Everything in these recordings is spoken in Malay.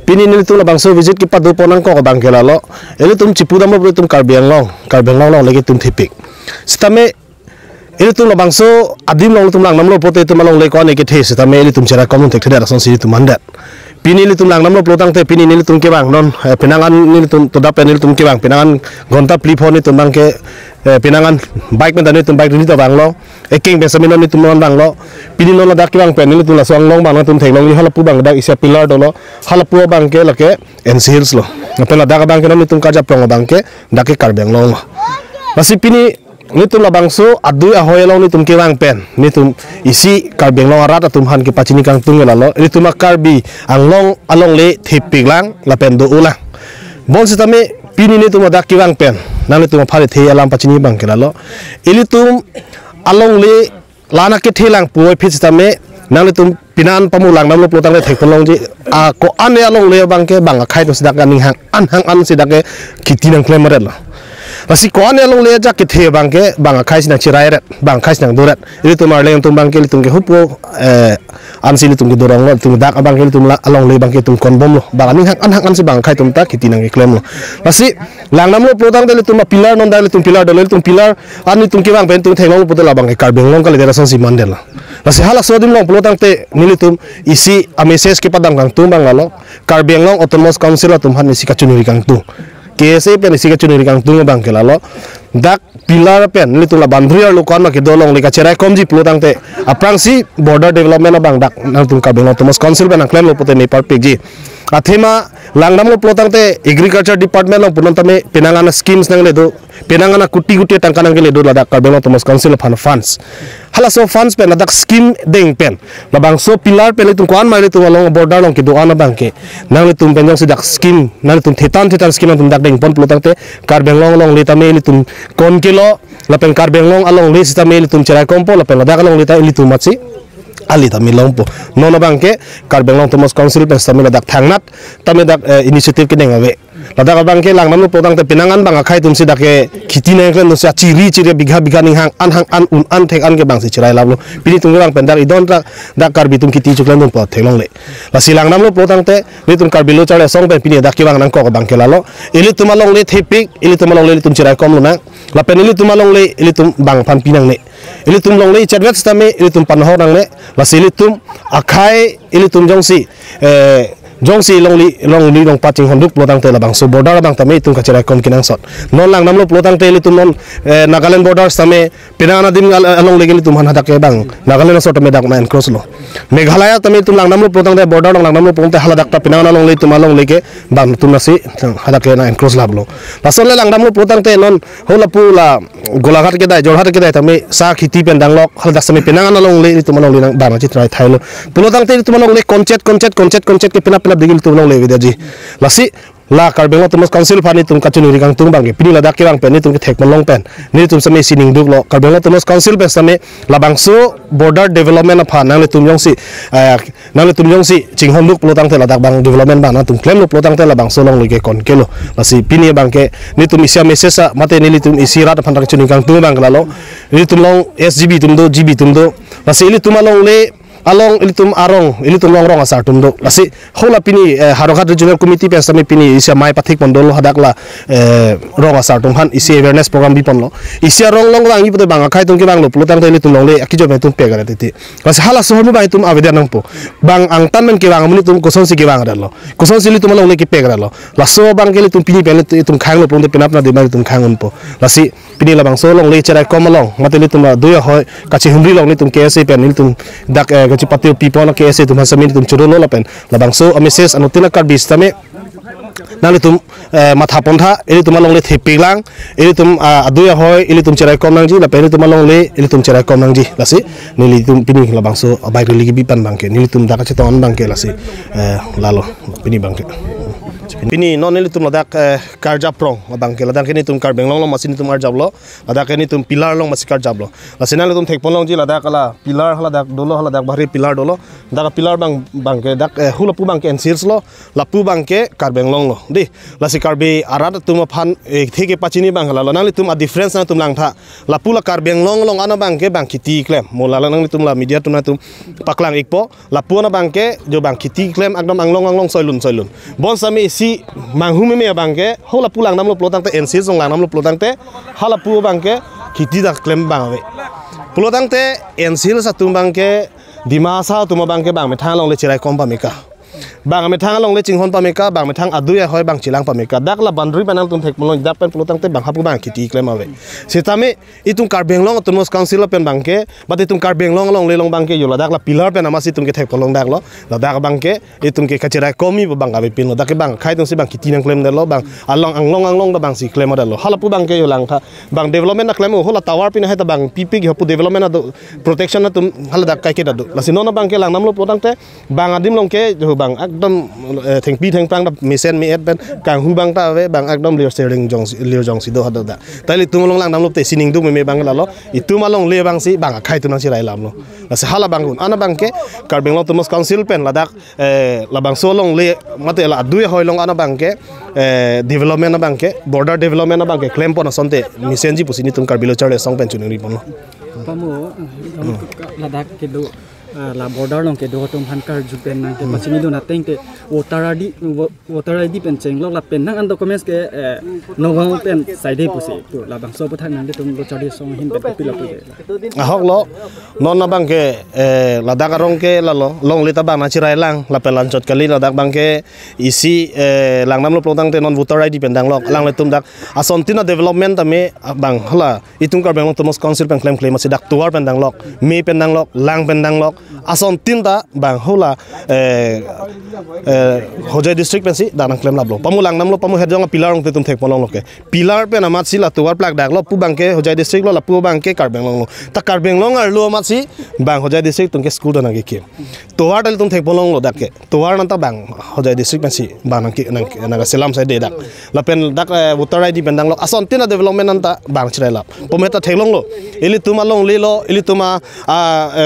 pini ni tum labang so visit ki padu ponang ko bang ke lalo eli tum chipu dam lo tum Karbi Anglong long lagi tum thipik sitame eli tum labang so adim long tum lang nam lo pote tum long le ko ne ke the sitame eli tum chera komun tek theda son si tum mandat pini li tum lang nam lo plotang te pini ni tum ke bang non pinangan ni tum to da penil tum ke bang pinangan gonta plifon ni tum bang ke pinangan bike men tani tum bike ni to bang lo eking besamin ni tum non bang lo pini non da ke bang penil tum la song long bang tum theng long ni halapu bang da isa pillar do lo halapu bang ke la ke enhills lo apela da bang ke non tum ka ja prong bang ke da ke Karbi Anglong masih pini ni tum labang so adu ahoy long ni tum ke bang pen ni tum isi Karbi Anglong arat tum han ke pachini kang tung lalo ni tum Karbi Anglong along le thipik lang la pen do ulang bon sitame pini ni tum da ke bang pen nang tum phale the alam pachini bang ke lalo ili tum along le lana ke thelang puoi phit sitame nang tum pinan pamulang nam lo plotang le thek long ji a ko an along le bang ke bang khai to sidak ning hang an sidak ke kiti nang klemer lo masih koan yang long leja kita bangke bang khai sinang cirai ret bang khai sinang durat itu tu marle yang tum bangke tum ke hupo ansi tum ke dorong lo tum dak bangke tum along le bangke tum kon bom lo bang ning hang si bang khai tum tak kiti nang klaim lo masih lang nam lo plotang dele tum pilar non dele tum pilar ani tum ke bang pen tum theng lo puto la bang Karbi Anglong kale dera son si mandel masih halak sodim long plotang te nilitum isi a message ke padang kang tum bang lo Karbi Anglong Autonomous Council tum han isi kacunuri kang tu KSA pen isi kacunuri kang tung bang ke lalo dak pilar pen ni tu la bandriar lu kon ma ke dolong le ka cerai komji plotang te aprang si border development bang dak nang tung Karbi Anglong Autonomous Council ben claim lo pote ne par pegi athema langnam lo plotang te agriculture department lo punon tame penangana schemes nang le do penangana kutti tangka nang le do la dak Karbi Anglong Autonomous Council fan funds hala so funds pen dak scheme deng pen la bang so pilar pen le tung kon ma le tung along border long ke do ana bang ke nang le tung pen jong si dak scheme nang tung thetan scheme tung dak deng pon plotang te Karbi Anglong long le tame le tung kon kilo la pen Karbi Anglong along le sitame le tung cerai kompo la pen la dak along le ta le tung matsi ali tami longpo nono bangke Karbi Anglong Autonomous Council pen tami dak thangnat tami dak initiative ke deng awe ladak bangke lang nam lo potang te pinangan bang khai tum si dak khiti ne klen no sa ciri bigha ning hang an thek an ke bang si chirai lablo pini tung bang pen dak idon dak Karbi tum khiti chuklan tum pa thelong le la silang nam lo potang te ni tum Karbi lo chale song pen pini dak ki bang nang ko bang ke lalo ili tum along le thepik ili tum along le tum chirai kom lo na la pen ili tum along le ili tum bang pan pinang ne ili tum long le chatwet stame ili tum pan ho nang le la sili tum akhai ili tum jongsi long paching honduk plotang te labang so border bang tame tum ka cerai kom kinang sot non lang nam lo plotang te ili tum non Nagaland border tame pinana dim along legeli tum han hadak ke bang Nagaland sot me dak main cross lo Meghalaya tame tum lang nam lo plotang te border lang nam lo plotang te haladak ta pinana long le tum along leke bang tum nasi hadak ke na cross lablo pasal le lang nam lo plotang te non hola pula golaghat ke dai jorhat ke dai tame sa khiti pen dang lok haladak same pinana long le tum along le bang chitrai thailo plotang te tum along le conchet ke pina digil tum long le vidaji lasi la Karbi Anglong Autonomous Council phani tum kachunuri kang tung bang pini ladak ke bang pen ni tum ke thek long pen ni tum same sining duk lo Karbi Anglong Autonomous Council pe same labang so border development phan nang le tum yong si chinghon duk plotang te ladak bang development bang na tum claim lo plotang te labang so long le ke kon ke lo lasi pini bang ke ni tum isia message sa mate ni tum isi rat phan kachunuri kang tung bang lalo ni tum long SGB tum do GB tum do lasi ili tum along le along ilitum arong ilitum long asar tumdo lasi hola pini Harohat Regional Committee pe sami pini isia mai pathik mondol hadakla rong asar tum han isi awareness program bi ponlo isia rong lang ipote bang khai tum ke bang lo plutang te ilitum long le akijo me tum pe gara titi lasi hala so homi bai tum awedan nang po bang ang tan men ke bang muni tum koson si ke bang dalo koson si ilitum long le ke pe gara lo laso bang ke ilitum pini pe ilitum khang lo pon te penap na de bang tum khang un po lasi pini la bang so long le cherai kom long mate ilitum la duya hoy kachi humri long ni tum KSA pe ilitum dak gaji patio people na KSA tum hasamin tum churo lo lapen labang so message anutina Karbi stame nang tum matha pontha ili tum long le thepiklang ili tum aduya hoy ili tum cherai kom nang ji la pe tum long le ili tum cherai kom nang ji lasi nili tum pini labang so abai ri ligi bi pan bangke nili tum daka cheton bangke lasi lalo pini bangke Ini non ini tum ladak karjap prong labang ke ladak ini tum karbeng long masih tum karjap lo ladak ini tum pilar long masih karjap lo lasina tum thek pon long ji ladak ala pilar ladak dolo ladak bahari pilar dolo dak pilar bang ke dak hulapu bang ke ensils lo lapu bang ke karbeng long lo di lasi karbe arat tum phan theke pachini bang la nang tum a difference na tum lang tha lapu la karbeng long ana bang ke bang kiti klem mola nang tum la media tum na tum paklang ikpo lapu na bang ke jo bang kiti klem akdom anglong soilun bon sami si manghu me bangke hola pulang namlo plotang te NC song lang namlo plotang te hala pu bangke kiti dak klem bangwe plotang te NC sa tum bangke dimasa tum bangke bang me thang long le chirai kom pa meka bang me thang long le chinghon pa meka bang me thang aduya hoy bang chilang pa meka dak la boundary panal tum thek molong dak pen plotang te bang hapu bang kiti klem awe setame itung karbeng long tum council pen bangke bat itung karbeng long le long bangke yola dak la pilar pen amasi tum ke thek polong dak lo la dak bangke itung ke kachirai komi bang awe pin lo dak bang khai tung si bang kiti nang klem de lo bang anglong da bang si klem da lo halapu bangke yolang tha bang development na klem hola tower pin ha ta bang pipi hopu development na protection na tum hala dak kai ke da do la sinona bangke lang namlo plotang te bang adim long ke jo bang akdom theng pi theng pang da misen mi et ben kang hu bang ta we bang akdom lior steering jong si do hada da tali tumolong lang namlo te sining du me bang la lo itu malong le bang si bang khai tu na si rai lam lo la se hala bang ana bang ke karbeng long tumos council pen la dak la bang solong le mate la du hoi long ana bang ke development na bang ke border development na bang ke claim pon sonte misen ji pusini tum karbilo charle song pen chuning ri pon lo pamu la dak ke do la border long ke do tum han kar jupen na ke pachini do na teng ke water id pen cheng lok la pen nang an documents ke no gong pen side pusi to la bang so pathan nang ke tum lo chari song hin pen pila pu ahok lo non na bang ke la dak arong ke la lo long le ta bang na chirai lang la pen lan chot kali la dak bang ke isi lang nam lo plotang te non voter id pen dang lok lang le tum dak asontina development ta me bang hala itung kar bang tumos council pen claim asi dak tuar pen dang lok me pen dang lok lang pen dang lok ason tinta bang hola hojai district pensi danang claim lablo pamulang namlo pamu hedjong pilar ong tum thek polong loke pilar pe namat si la tuar plak dak lo pu bangke hojai district lo la pu bangke karbeng long lo ta karbeng long ar lo mat si bang hojai district tum ke school dana ke tuar dal tum thek polong lo dak ke tuar nanta bang hojai district pensi bang nang selam sai de dak la pen dak voter id pendang lo ason tina development nanta bang chirai lap pometa thelong lo ili tuma long le lo ili tuma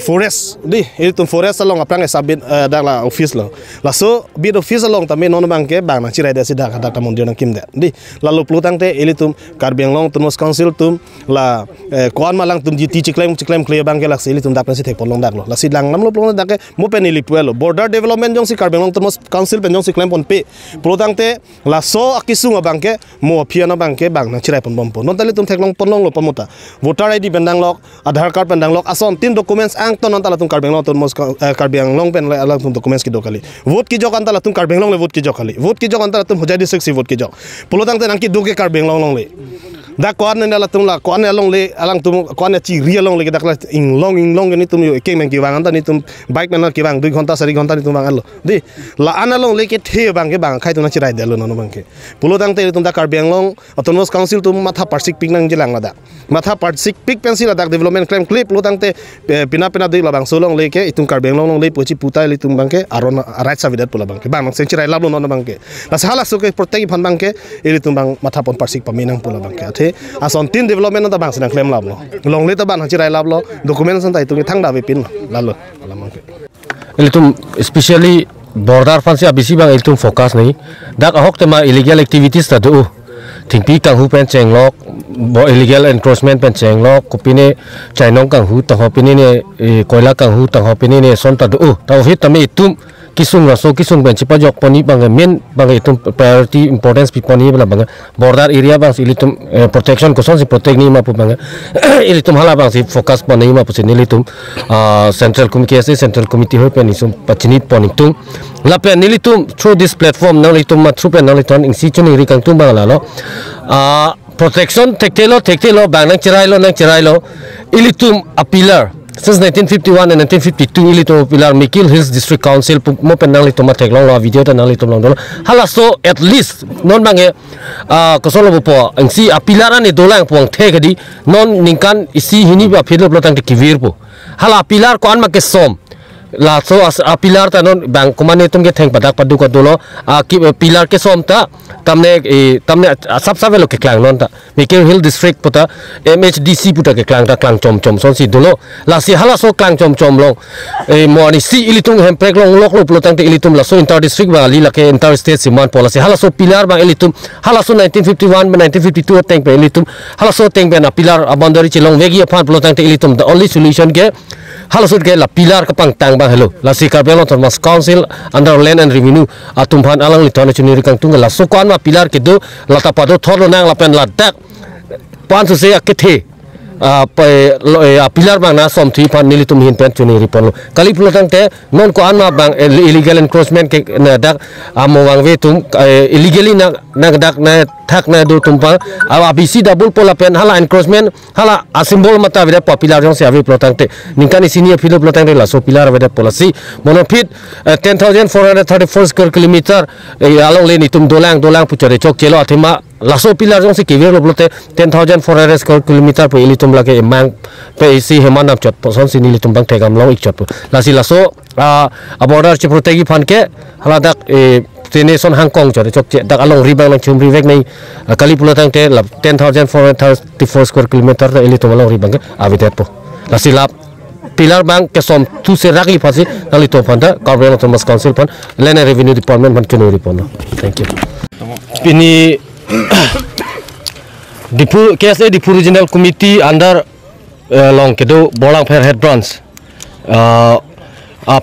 forest di ili tum forest along aprang sabit dak la office lo la so bid office along tame non bangke bang na chirai de si dak dak tamun nang kim de di lalu plutang te ili tum karbeng long tumos council tum la kon malang tum jiti chiklem clear bangke lak ili tum dak na si thek polong dak lo la si lang nam lo plong dak mo pen ili puelo border development jong si karbeng long tumos council pen jong si claim pon pe plutang te la so akisung bangke mo phiana bangke bang na chirai pon bompo non tali tum thek long pon long lo pamuta voter id pendang lok aadhar card pendang lok ason tin documents ang ton non tala tum karbeng long tumos karbeng long pen la tum documents ki dokali vote ki jok antala tum karbeng long le vote ki jok khali vote ki jok antala tum hojai district si vote ki jok plotang te nang ki duke karbeng long le da kon ne la tum la kon ne long le alang tum kon ne chi ria long le dak la ing long ni tum yo ke men ki wang anta ni tum bike men ki wang 2 ghonta 4 ghonta ni tum wang alo di la ana long le ke the bang ke bang khai tu na chirai de lo no bang ke plotang te tum da karbeng long autonomous council tum matha parsik pik nang jilang la da matha parsik pik pensil dak development claim clip plotang te pina de la bang solong le ke itung karbeng long le pochi putai le tum bang ke aron right savidat pula bang ke bang seng chirai lab lo no bang ke la sala so ke protect phan bang ke ili tum bang matha pon parsik paminang pula bang ke athe ason tin development na bang senang claim lab lo long le ta ban chirai lab lo documents ta itung thang da be pin la lo bang ke ili tum especially border fansi abisi bang ili tum focus nahi dak ahok te ma illegal activities ta do thingpi kang hu pen cheng lok illegal encroachment pen cheng lok kopine chainong kang hu ta hopini ne koila kang hu ta hopini ne son ta do ta hit tame itum kisung raso kisung ben chipa jok poni bang men bang itum priority importance pi poni bala bang border area bang ilitum protection ko son si protect ni ma pu bang ilitum hala bang si focus poni ma pu sin ilitum central committee ho pen isum pachinit poni tum la pen ilitum through this platform now ilitum ma through pen now ilitum ing si chuni ri kang tum bang la lo protection tektelo bang nang chirai lo ilitum a pillar since 1951 and 1952 ili to pilar Mikil Hills District Council mo penang li to ma theklong lo video ta nang li to long do hala so at least non bange kosolo po ang si pilar ani dolang puang thegadi non ningkan isi hini ba philo plotang te kivir po hala pilar ko an ma ke som la so pilar ta non bang kumane tum ke theng padak padu ko dolo pilar ke som ta tamne sab velo ke klang non ta Mikir Hill district puta MHDC puta ke klang ta klang chom son si dolo la si hala so klang chom long mo ni si ilitung hemprek long lok lo plotang te ilitum la so inter district ba li la ke inter state siman policy hala so pilar ba ilitum hala so 1951 1952 teng pe ilitum hala so teng pe na pilar abandari chilong vegi aphan plotang te ilitum the only solution ke hala so ke la pilar ka pang tang ba hello la si Carbiang Thomas Council under Land and Revenue atum phan alang li thona chuni rikang tung la so kwan ma pilar ke do la ta pa do thor nang la pen la dak pan su se ke the pilar bang na som thi phan nilitum hin pen chuni ripon kali plotang te non ko anma bang illegal encroachment ke na dak amo wang ve tum illegally na dak na thak na do tum pa abc double pola pen hala encroachment hala a symbol mata ve popular jong se avi plotang te ningkani senior philo plotang te la so pilar ve policy monofit 10,434 square kilometer along le ni tum dolang puchare chok chelo athima laso pilar jong se kiver lo plote 10,400 square kilometer pe ilitum lage emang pe isi hemanam chot poson sini ilitum bang thegam long ik chot lasi laso a border che protegi phan ke haladak nation Hong Kong chot chok che dak along ribang lang chum rivek nei kali pulotang te 10,434 square kilometer ta ilitum along ribang ke avidet po lasi lap pilar bang ke som tu se rakli phasi nali to phanda Carbiang Thomas Council phan Land and Revenue Department phan kenu ripon thank you pini Dipu KSA Dipu Regional Committee under long kedo Bolang Pher Head Branch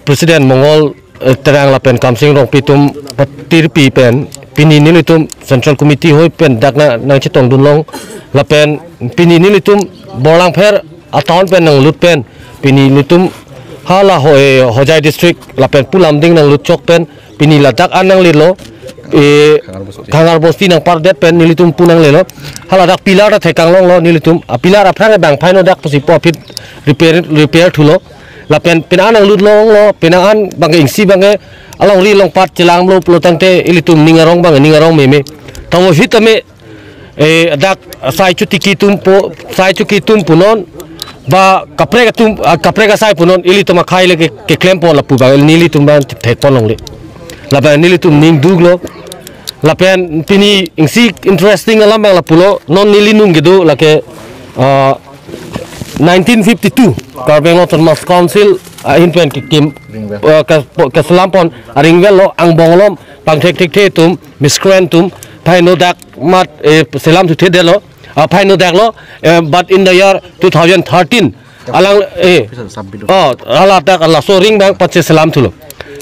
President Mongol terang lapen kamsing rong pitum tirpi pen pini nilitum Central Committee hoi pen dakna nang chitong dunlong lapen pini nilitum Bolang Pher aton pen nang lut pen pini litum hala hojai district lapen pulam ding nang lut chok pen pini ladak anang lilo Kangar Bosti nang pardet pen nilitum punang lelo hala dak pilar da thekang long lo nilitum pilar aprang bang phaino dak posi profit repair thulo la pen anang lut long lo penangan bang ingsi bang along ri long pat chilang lo plotang te ilitum ningarong meme tawo hitame dak sai chutiki tum punon ba kaprega sai punon ilitum khai le ke claim pon la pu ba nilitum ban thek pon long le la ba nilitum ning duglo la pen pini ingsi interesting alam bang la pulo non nilinung gedo la ke 1952 Carbiang Thomas Council in pen kim ka selampon ringwel lo ang bonglom pang thek tum miscreantum phaino dak mat selam thu the delo phaino dak lo but in the year 2013 alang ala dak ala so ring bang pache selam thulo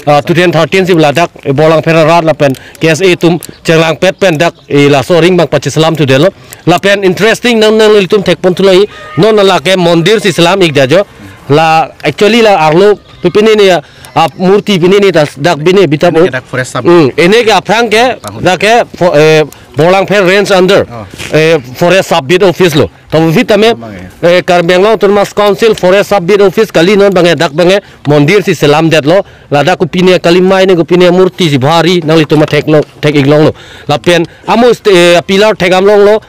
2013 si beladak Bolang Pher rat lapen KSA tum cerlang pet pen dak la so ring bang pache selam thu delo lapen interesting nang litum thek pon thuloi non la ke mondir si selam ik dajo la actually la arlo pipini ni murti pini ni dak bini bitam ene ke aprang ke dak ke Bolang Pher range under forest sub-bid office lo to vitame Carbiang Thomas Council forest sub-bid office kali non bange dak bange mondir si selam det lo lada kupine kalimai ne kupine murti si bhari nang lituma thek iglong lo lapen amo pilar thegam long lo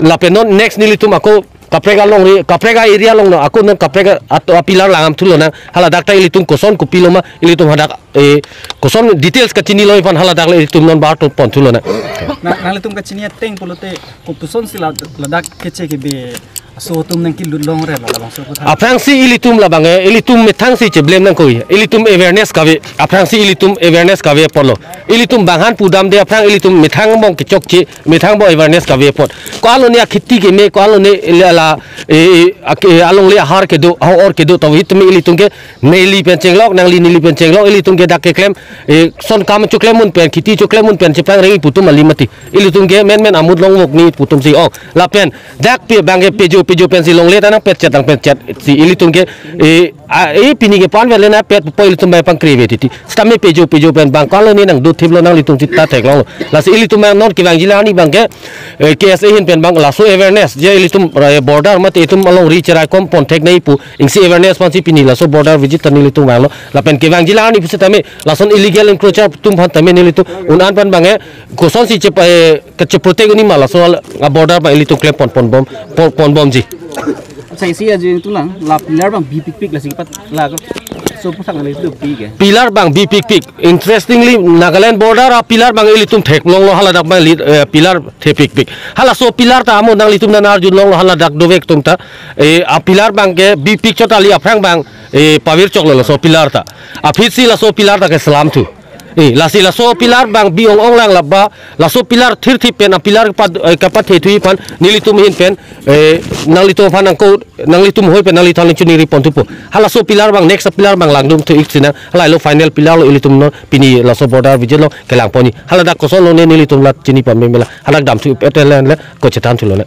lapen non next nilitum ako kaprega area long no ako non kaprega atau pilar langam thulo na hala dakta ilitum koson kupiloma ilitum hadak koson details kachini lo pan hala dak ilitum non bar to pon thulo na nalitum kachini teng polote kupuson sila ladak kece ke be so tum nang kilut long re la bang so aprang si ilitum la bang ilitum methang si cheblem nang koi ilitum awareness kawe aprang si ilitum awareness kawe polo ilitum banghan pudam de aprang ilitum methang bong ke chok chi methang bo awareness kawe pot ko alo ne khiti ke me ko alo ne la along le har ke do or ke do to hit me ilitum ke neli pen chenglok nang li nili pen chenglok ilitum ke dak ke klem son kam chuklem mun pen khiti chuklem mun pen chepang rei putum alimati ilitum ke men amud long mok ni putum si ok la pen dak pe bang ke pejo pensi long le tanang pet chatang pet chat si ilitum ke pini ke pan vele na pet po ilitum ba pang creativity stame pejo pen bang kalo ni nang do thiblo nang litum chitta thek long la si ilitum non ki bang jila ni bang ke KSA hin pen bang la so awareness je ilitum border mat itum along reach ra kom pon thek nei pu ingsi awareness pan si pini la so border visit tan ilitum bang lo la pen ke bang jila ni pu tame la son illegal encroachment tum phan tame ni litum unan pan bang ko son si che ke protect ni mala so border ba ilitum klem pon bom ji sai si aja itu lang la pilar bang bipik la sipat la ko so pusang alai tu pi ke pilar bang bi pik pik interestingly Nagaland border a pilar bang ilitum thek long lo hala dak bang pilar the pik pik hala so pilar ta amo nang litum na arjun long lo hala dak dovek tum ta a pilar bang ke bi pik chota li afrang bang pawir chok lo so pilar ta a phitsi la so pilar ta ke salam tu lasi la so pilar bang bi ong ong lang labba la so pilar thir thi pen a pilar kapat the thui pan nilitum hin pen nang litum fan ang ko nang litum hoi pen nang litam chuni ri pon tu po hala so pilar bang next pilar bang langdum thu iksina hala lo final pilar lo ilitum no pini la so border vigil lo kelang poni hala dak ko so lo ne nilitum la chini pa memela hala dam thu etelan le ko chetan thu lo le